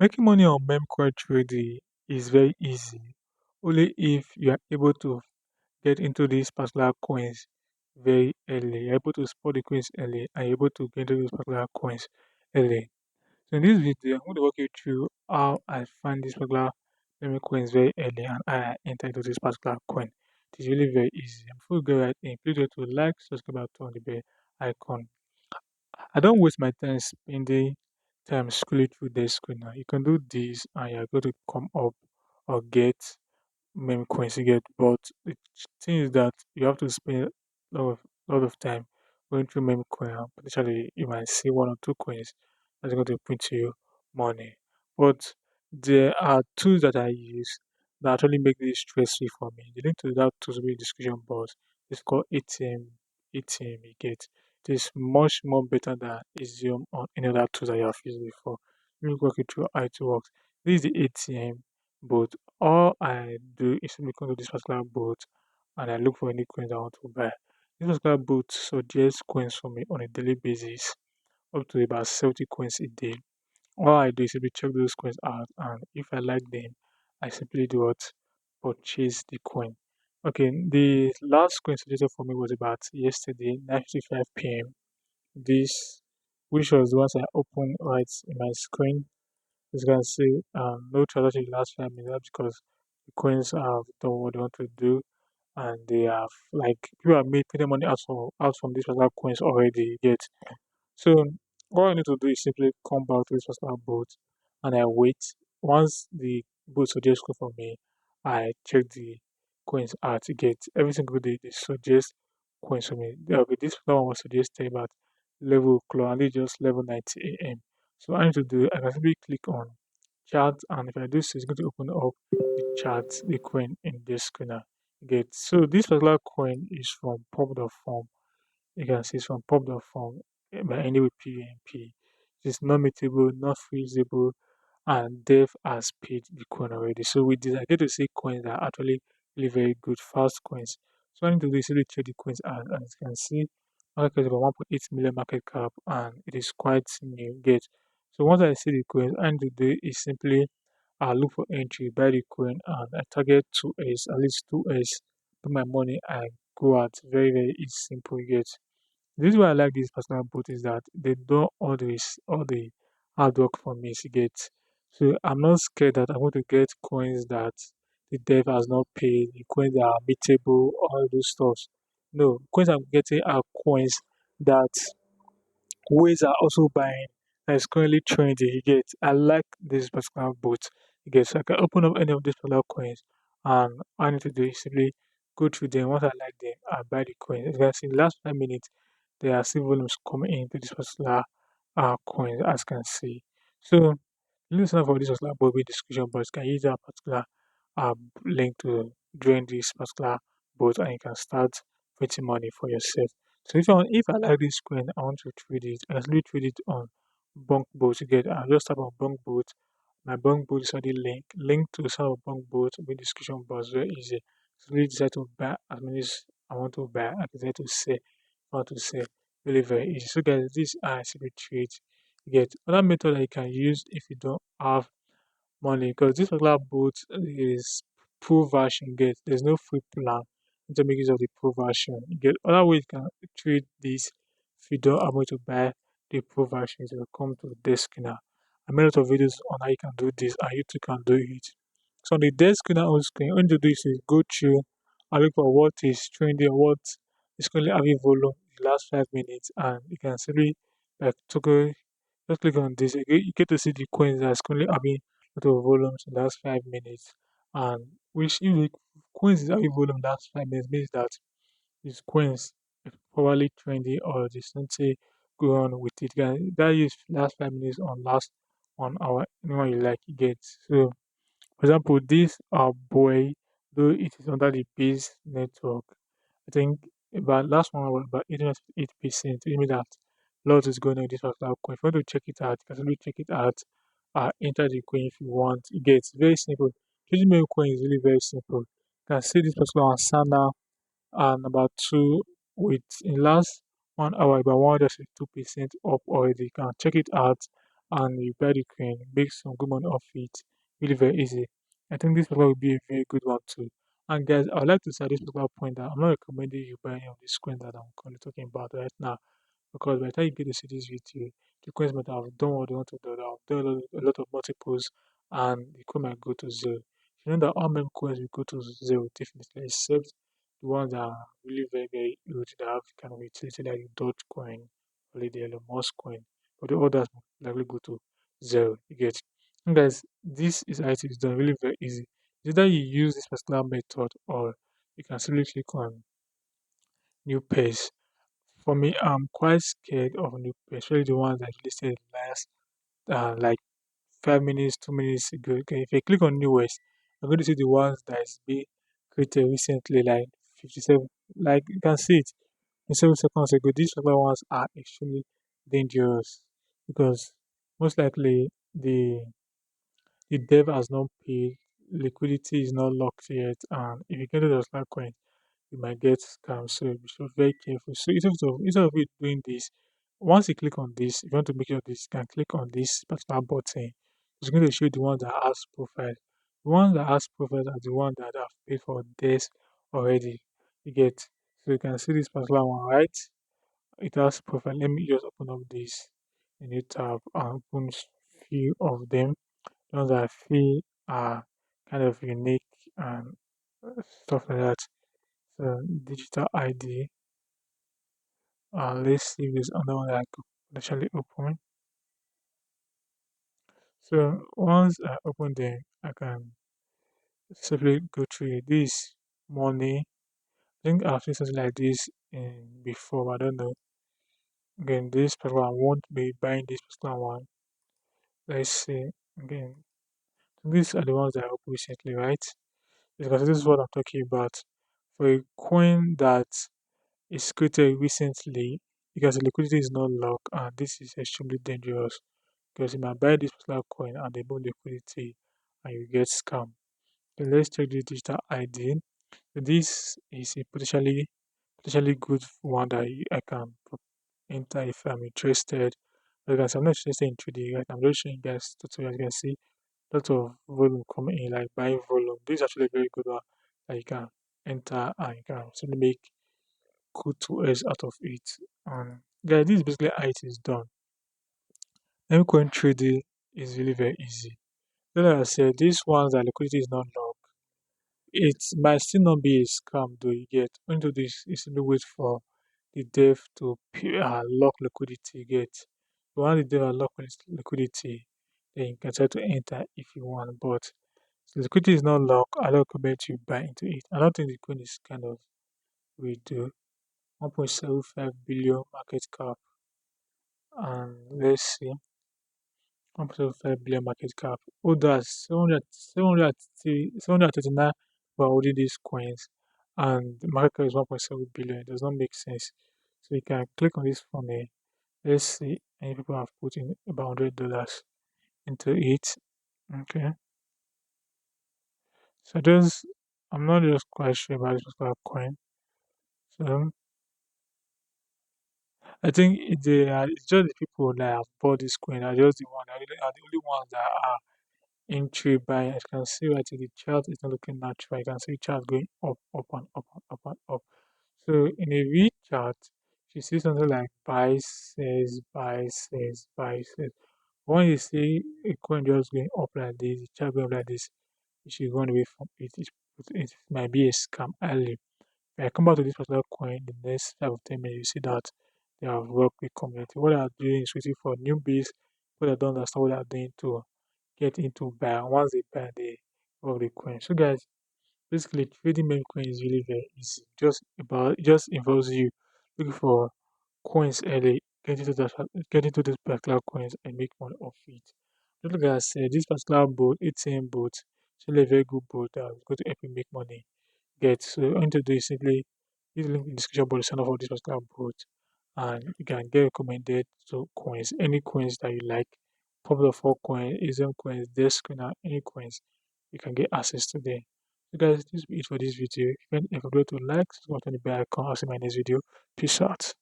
Making money on memecoin trading is very easy only if you are able to get into these particular coins very early. You're able to spot the coins early and you're able to get into those particular coins early. So in this video, I'm going to walk you through how I find this particular meme coins very early and how I enter into this particular coin. It is really very easy. Before we go right in, please do to like, subscribe, and turn on the bell icon. I don't waste my time spending time scrolling through the screen now. You can do this and you're going to come up or get meme coins you get. But the thing is that you have to spend lot of time going through meme coin and potentially you might see one or two coins that's going to print you money. But there are tools that I use that actually make this stress free for me. The link to that tools will be in the description box. It's called ATM you get. It is much more better than Axiom or any other tools that you have used before. Let me walk you through how it works. This is the ATM bot. All I do is simply come to this particular bot and I look for any coins I want to buy. This particular bot suggests coins for me on a daily basis, up to about 70 coins a day. All I do is simply check those coins out, and if I like them, I simply do what purchase the coin. Okay, the last coin suggested for me was about yesterday, 9:55 p.m. This, which was the ones I opened right in my screen. As you can see, no transaction in the last 5 minutes because the coins have done what they want to do, and they have like people have made plenty money out from these particular coins already. You get. So all I need to do is simply come back to this particular boat and I wait. Once the boat suggests go for me, I check the coins out to get every single day they suggest coins for me. Okay, this one was suggested about level clock and it's just level 90 AM. So I need to do I can simply click on chart and if I do so it's going to open up the chart, the coin in this screener. Get so this particular coin is from pop.form. You can see it's from pop.form by any with PNP. It's not mutable, not freezable, and Dev has paid the coin already. So with this, I get to see coins that are actually really very good, fast coins. So I need to do is really check the coins out, and as you can see, market cap is about 1.8 million market cap, and it is quite new. Get so once I see the coins, I need to do is simply look for entry, buy the coin, and I target 2s, at least 2s. Put my money and go out. Very very easy, simple. You get. This is why I like this personal boat is that they do all the hard work for me to get. So I'm not scared that I'm going to get coins that the dev has not paid, the coins that are beatable, all those stuff. No, coins I'm getting are coins that ways are also buying that is currently trending. You get. I like this particular boat. You get. So I can open up any of these particular coins and all I need to do is simply go through them. Once I like them, I buy the coins. As you can see, in the last 5 minutes there are still volumes coming into this particular coin as you can see. So listen for this particular Bobby description box. You can use that particular link to join this particular bot and you can start putting money for yourself. So if I like this coin, I want to trade it. I can simply trade it on bunk boat to get. I'll just type on bunk boat. My bunk boat is already linked to some of bunk boat with description box. Very easy. So really decide to buy as many as I want to buy. I decide to sell. I want to sell. Really very easy. So guys, this are secret trades. You get another method that you can use if you don't have money because this particular boat is pro version. Get there's no free plan. You need to make use of the pro version. You get other ways you can trade this if you don't have money to buy the pro version. You will come to dexscreener. I made a lot of videos on how you can do this and you too can do it. So on the dexscreener on screen, all you need to do is go through and look for what is trending, what is currently having volume in the last 5 minutes, and you can simply like toggle. Just click on this. You get to see the coins that's currently having a lot of volumes in the last 5 minutes, and which if the coins is having volume in the last 5 minutes means that these coins is probably trendy or there's something go on with it. That is last 5 minutes on last 1 hour. Anyone you like, you get. So for example, this boy, though it is under the base network, I think about last 1 hour, about 88%. It means that lot is going on with this particular coin. If you want to check it out, you can simply check it out. Enter the coin if you want. It gets very simple. Choosing main coin is really very simple. You can see this particular one, Sana, and about two with in last 1 hour about 162% up already. You can check it out and you buy the coin, make some good money off it. Really very easy. I think this will be a very good one too. And guys, I would like to say at this particular point that I'm not recommending you buy any of these coins that I'm currently talking about right now, because by the time you get to see this video, the coins might have done what they want to do. They have done a lot of multiples, and the coin might go to zero. You know that all meme coins will go to zero definitely, except the ones that are really very, very huge that have kind of utility like the Dogecoin or the Elon Musk coin. But the others will likely go to zero. You get. And guys, this is how it is done really very easy. It's either you use this particular method or you can simply click on new page. For me, I'm quite scared of new page, especially the ones that listed last like 5 minutes, 2 minutes ago. Okay, if I click on newest, I'm going to see the ones that is being created recently, like 57. Like you can see it in 7 seconds ago. These other ones are extremely dangerous because most likely the dev has not paid, liquidity is not locked yet, and if you get to those coin, you might get scammed. So be sure very careful. So instead of you doing this, once you click on this, if you want to make sure this, you can click on this particular button. It's going to show you the ones that has profile. The ones that has profile are the ones that have paid for this already. You get, so you can see this particular one, right? It has profile. Let me just open up this a new tab and open few of them. The ones that I feel are kind of unique and stuff like that. So digital ID. Let's see if there's another one that I could potentially open. So once I open them, I can simply go through this money. I think I've seen something like this in before, but I don't know. Again, this particular one won't be buying this particular one. Let's see. Again, these are the ones that I opened recently, right? Because this is what I'm talking about. For a coin that is created recently, because the liquidity is not locked, and this is extremely dangerous because you might buy this particular coin and they move liquidity and you get scammed. So let's check the digital ID. So this is a potentially good one that I can enter if I'm interested. Because I'm not interested in 3D, right? I'm just showing you guys tutorials. You can see lot of volume coming in, like buying volume. This is actually a very good one that you can enter and you can simply make good 2S out of it. Yeah, this is basically how it is done. Memecoin trading is really very easy. So like I said, these ones that liquidity is not locked, it might still not be a scam though you get. Into this is simply wait for the dev to lock liquidity you get. Once the dev lock liquidity, then you can try to enter if you want. But the liquidity is not locked, I don't recommend you buy into it. I don't think the coin is kind of we do 1.75 billion market cap, and let's see. 1.5 billion market cap. Others 739 were holding these coins, and the market cap is 1.7 billion. It does not make sense. So you can click on this for me. Let's see. Any people have put in about $100 into it. Okay. So just I'm not just quite sure about this particular coin. So I think it's just the people that have bought this coin are just are the only ones that are entry by as you can see right here, the chart is not looking natural. You can see chart going up, up and up and up and up. So in a V chart, you see something like buy, says, buy, says, buy, says. When you see a coin just going up like this, the chart going up like this, you should run away from it. It might be a scam early. When I come back to this particular coin in the next 5 or 10 minutes, you see that they have worked with community. What they are doing is waiting for newbies, what they don't understand what they are doing to get into buy. Once they buy, they of the coin. So guys, basically trading meme coin is really very easy. It just involves you looking for coins early, get into those particular coins and make money off it. Just like I said, this particular boat, ATM boat, is really a very good boat that is going to help you make money. Get so all you need to do is simply use the link in the description box to sign up for this particular boat and you can get recommended to coins, any coins that you like, popular for coin, axiom coins, dexscreener, any coins, you can get access to them. So guys, this will be it for this video. If you forget to like, subscribe to the bell icon, I'll see you in my next video. Peace out.